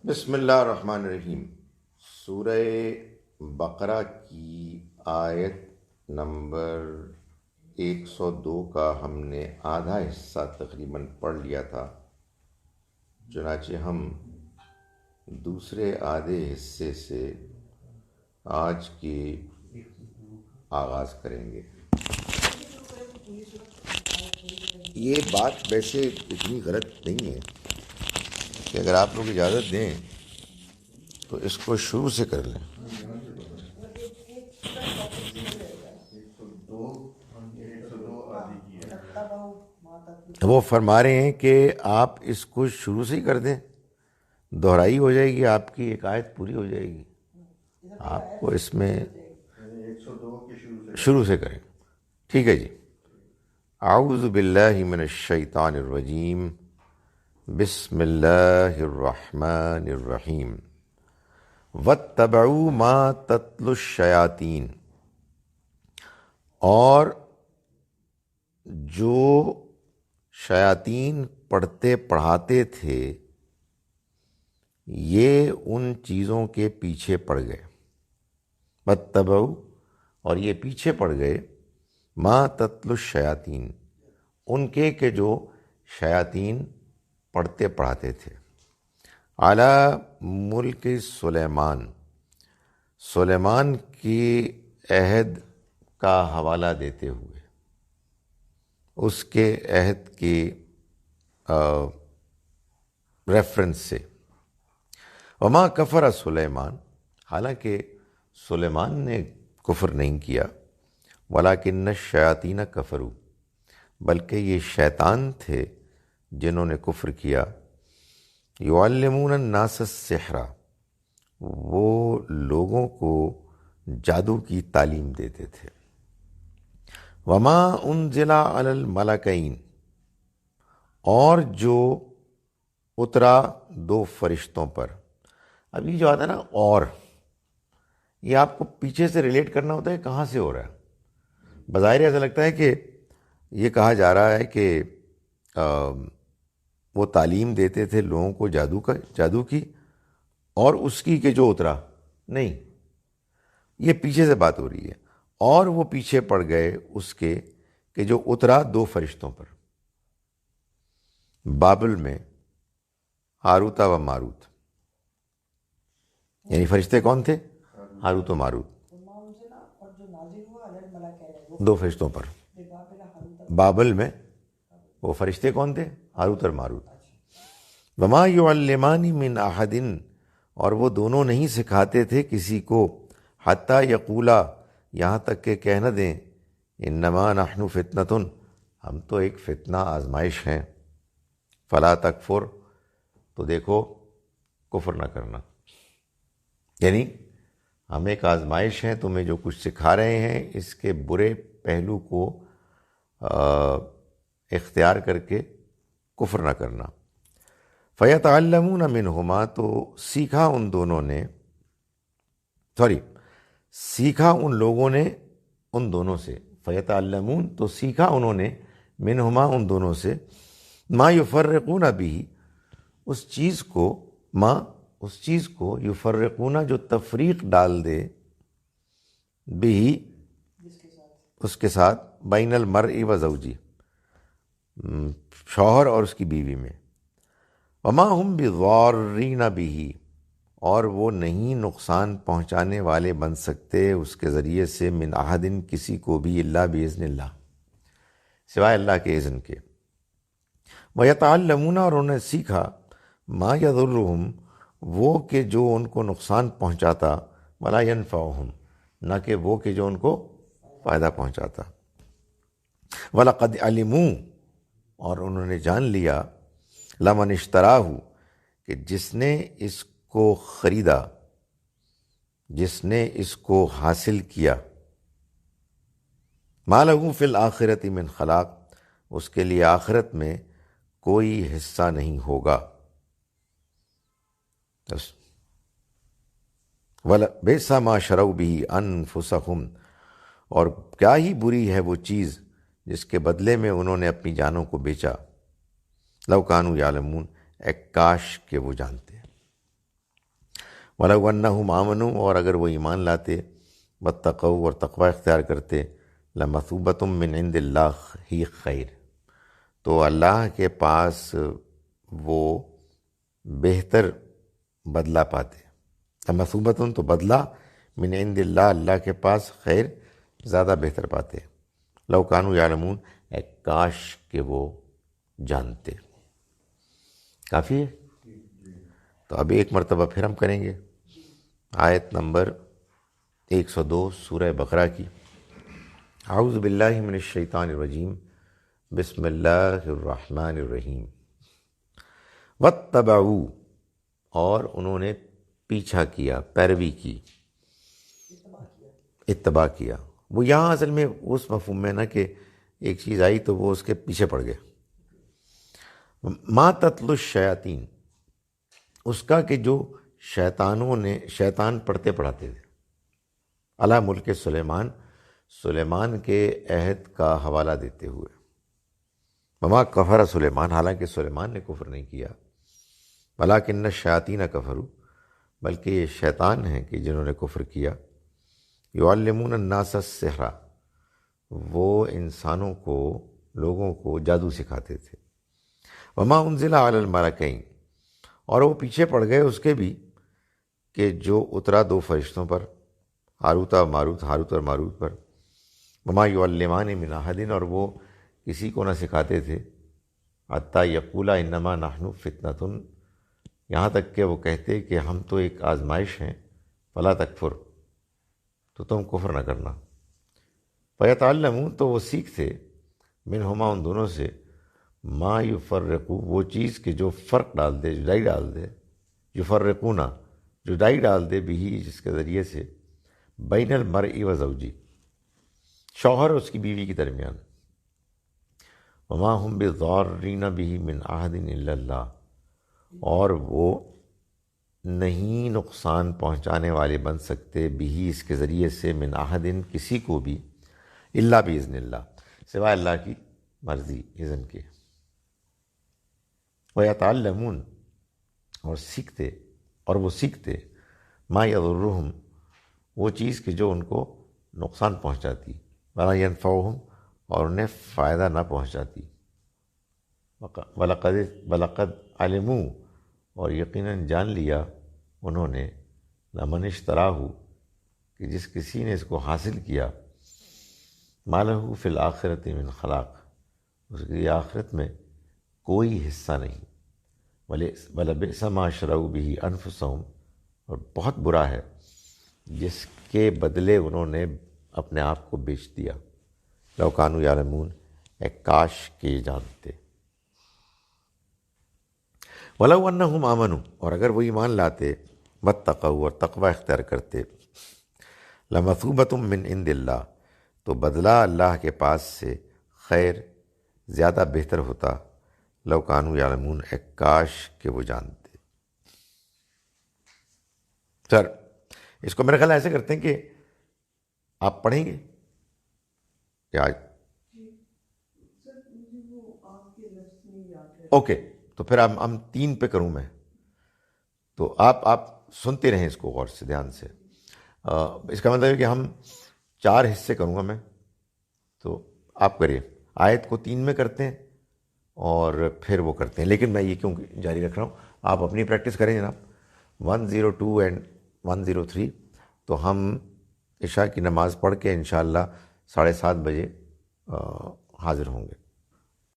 بسم اللہ الرحمن الرحیم۔ سورہ بقرہ کی آیت نمبر 102 کا ہم نے آدھا حصہ تقریباً پڑھ لیا تھا، چنانچہ ہم دوسرے آدھے حصے سے آج کے آغاز کریں گے۔ یہ بات ویسے اتنی غلط نہیں ہے کہ اگر آپ لوگ اجازت دیں تو اس کو شروع سے کر لیں۔ وہ فرما رہے ہیں کہ آپ اس کو شروع سے ہی کر دیں، دہرائی ہو جائے گی، آپ کی ایک آیت پوری ہو جائے گی۔ آپ کو اس میں شروع سے کریں، ٹھیک ہے جی۔ اعوذ باللہ من الشیطان الرجیم، بسم اللہ الرحمن الرحیم۔ واتبعوا ما تتلو الشیاطین، اور جو شیاطین پڑھتے پڑھاتے تھے یہ ان چیزوں کے پیچھے پڑ گئے۔ واتبعوا، اور یہ پیچھے پڑ گئے، ما تتلو الشیاطین، ان کے کہ جو شیاطین پڑھتے پڑھاتے تھے، علی ملک سلیمان، سلیمان کی عہد کا حوالہ دیتے ہوئے، اس کے عہد کی ریفرنس سے۔ وما کفر سلیمان، حالانکہ سلیمان نے کفر نہیں کیا، ولیکن الشیاطین کفروا، بلکہ یہ شیطان تھے جنہوں نے کفر کیا۔ یعلمون الناس السحر، وہ لوگوں کو جادو کی تعلیم دیتے تھے۔ وما انزل علی الملکین، اور جو اترا دو فرشتوں پر۔ اب یہ جو آتا ہے نا اور، یہ آپ کو پیچھے سے ریلیٹ کرنا ہوتا ہے کہاں سے ہو رہا ہے۔ بظاہر ایسا لگتا ہے کہ یہ کہا جا رہا ہے کہ وہ تعلیم دیتے تھے لوگوں کو جادو کی، اور اس کی کہ جو اترا، نہیں، یہ پیچھے سے بات ہو رہی ہے۔ اور وہ پیچھے پڑ گئے اس کے کہ جو اترا دو فرشتوں پر، بابل میں، ہاروت و ماروت۔ یعنی فرشتے کون تھے؟ ہاروت و ماروت، دو فرشتوں پر۔ بابل میں وہ فرشتے کون تھے؟ ہاروت اور ماروت۔ وما یعلمان من احد، اور وہ دونوں نہیں سکھاتے تھے کسی کو، حتی یقولا، یہاں تک کہ کہہ نہ دیں، انما نحن فتنۃ، ہم تو ایک فتنہ آزمائش ہیں، فلا تکفر، تو دیکھو کفر نہ کرنا۔ یعنی ہم ایک آزمائش ہیں، تمہیں جو کچھ سکھا رہے ہیں اس کے برے پہلو کو اختیار کر کے کفر نہ کرنا۔ فیتعلمون منہما، تو سیکھا ان دونوں نے، سیکھا ان لوگوں نے ان دونوں سے، فیتعلمون، تو سیکھا انہوں نے، منہما ان دونوں سے، ما یفرقون بہ، اس چیز کو یفرقون، جو تفریق ڈال دے، بہ، اس کے ساتھ، بین المرء و زوجی، شوہر اور اس کی بیوی میں۔ وما ہم بضارین بہ، اور وہ نہیں نقصان پہنچانے والے بن سکتے اس کے ذریعے سے، من احد، کسی کو بھی، الا باذن اللہ، سوائے اللہ کے اذن کے۔ ویتعلمون، اور انہوں نے سیکھا، ما یضرہم، وہ کہ جو ان کو نقصان پہنچاتا، ولا ینفعہم، نہ کہ وہ کہ جو ان کو فائدہ پہنچاتا۔ وَلَقَدْ عَلِمُوا، اور انہوں نے جان لیا، لَمَنِ اشْتَرَاهُ، کہ جس نے اس کو خریدا، جس نے اس کو حاصل کیا، مَا لَهُ فِي الْآخِرَةِ مِنْ خَلَاقٍ، اس کے لیے آخرت میں کوئی حصہ نہیں ہوگا۔ بئس ما شروا بہ انفسہم، اور کیا ہی بری ہے وہ چیز جس کے بدلے میں انہوں نے اپنی جانوں کو بیچا۔ لو کانوا یعلمون، اے کاش کہ وہ جانتے ہیں۔ وَلَوْ أَنَّهُمْ آمَنُوا، اور اگر وہ ایمان لاتے، وَاتَّقَوْا، اور تقوی اختیار کرتے، لَمَثُوبَةٌ مِّنْ عِنْدِ اللَّهِ ہی خیر، تو اللہ کے پاس وہ بہتر بدلہ پاتے۔ لَمَثُوبَةٌ تو بدلہ، من عند اللہ، اللہ کے پاس خیر زیادہ بہتر پاتے۔ لو کانوا یعلمون، اے کاش کہ وہ جانتے۔ کافی ہے؟ تو ابھی ایک مرتبہ پھر ہم کریں گے آیت نمبر 102 سورہ بقرہ کی۔ اعوذ باللہ من الشیطان الرجیم، بسم اللہ الرحمن الرحیم۔ واتبعوا، اور انہوں نے پیچھا کیا، پیروی کی، اتباع کیا۔ وہ یہاں اصل میں اس مفہوم میں نا کہ ایک چیز آئی تو وہ اس کے پیچھے پڑ گئے۔ ما تتلو الشیاطین، اس کا کہ جو شیطان پڑھتے پڑھاتے تھے، علی ملک سلیمان، سلیمان کے عہد کا حوالہ دیتے ہوئے۔ وما کفر سلیمان، حالانکہ سلیمان نے کفر نہیں کیا، ولکن الشیاطین کفروا، بلکہ یہ شیطان ہیں کہ جنہوں نے کفر کیا۔ یعلمون الناس السحر، وہ انسانوں کو، لوگوں کو جادو سکھاتے تھے۔ وما انزل علی الملکین، اور وہ پیچھے پڑ گئے اس کے بھی کہ جو اترا دو فرشتوں پر، ہاروت و ماروت، ہاروت اور ماروت پر۔ وما یعلمان من احد، اور وہ کسی کو نہ سکھاتے تھے، حتی یقولا انما نحن فتنۃ، یہاں تک کہ وہ کہتے کہ ہم تو ایک آزمائش ہیں، فلا تکفر، تو تم کفر نہ کرنا۔ فیتعلمون، تو وہ سیکھتے، منہما، ان دونوں سے، ما یفرقو، وہ چیز کہ جو فرق ڈال دے، جدائی ڈال دے، یفرقونا، جدائی ڈال دے، بھی جس کے ذریعے سے، بین المرء و زوجی، شوہر اور اس کی بیوی کے درمیان۔ وما ہم بضارین بہ من احد الا اللہ، اور وہ نہیں نقصان پہنچانے والے بن سکتے، بھی اس کے ذریعے سے، من احد، کسی کو بھی، الا باذن اللہ، سوائے اللہ کی مرضی، اذن کے۔ ویتعلمون، اور سیکھتے، اور وہ سیکھتے، ما یضرہم، وہ چیز کہ جو ان کو نقصان پہنچاتی، ولا ینفعہم، اور انہیں فائدہ نہ پہنچاتی۔ وَلَقَدْ عَلِمُوا، اور یقیناً جان لیا انہوں نے، لَمَنِ اشْتَرَاهُ، کہ جس کسی نے اس کو حاصل کیا، مَا لَهُ فِي الْآخِرَةِ مِنْ خَلَاقٍ، اس کے لیے آخرت میں کوئی حصہ نہیں۔ وَلَبِئْسَ مَا شَرَوْا بِهِ أَنفُسَهُمْ، اور بہت برا ہے جس کے بدلے انہوں نے اپنے آپ کو بیچ دیا۔ لَوْ كَانُوا يَعْلَمُونَ، اے کاش کہ یہ جانتے۔ وَلَوْ أَنَّهُمْ آمَنُوا، اور اگر وہ ایمان لاتے، واتقوا، اور تقوی اختیار کرتے، لَمَثُوبَةٌ مِّنْ عِنْدِ اللَّهِ، تو بدلہ اللہ کے پاس سے خیر زیادہ بہتر ہوتا، لَوْ كَانُوا يَعْلَمُونَ، اے کاش کہ وہ جانتے۔ سر اس کو میرے خیال ایسے کرتے ہیں کہ آپ پڑھیں گے کیا؟ اوکے، تو پھر ہم 3 پہ کروں میں، تو آپ سنتے رہیں اس کو غور سے، دھیان سے۔ اس کا مطلب ہے کہ ہم 4 حصے کروں گا میں، تو آپ کریے، آیت کو 3 میں کرتے ہیں اور پھر وہ کرتے ہیں، لیکن میں یہ کیوں جاری رکھ رہا ہوں، آپ اپنی پریکٹس کریں جناب۔ 102 اینڈ 103، تو ہم عشاء کی نماز پڑھ کے انشاءاللہ 7:30 بجے حاضر ہوں گے۔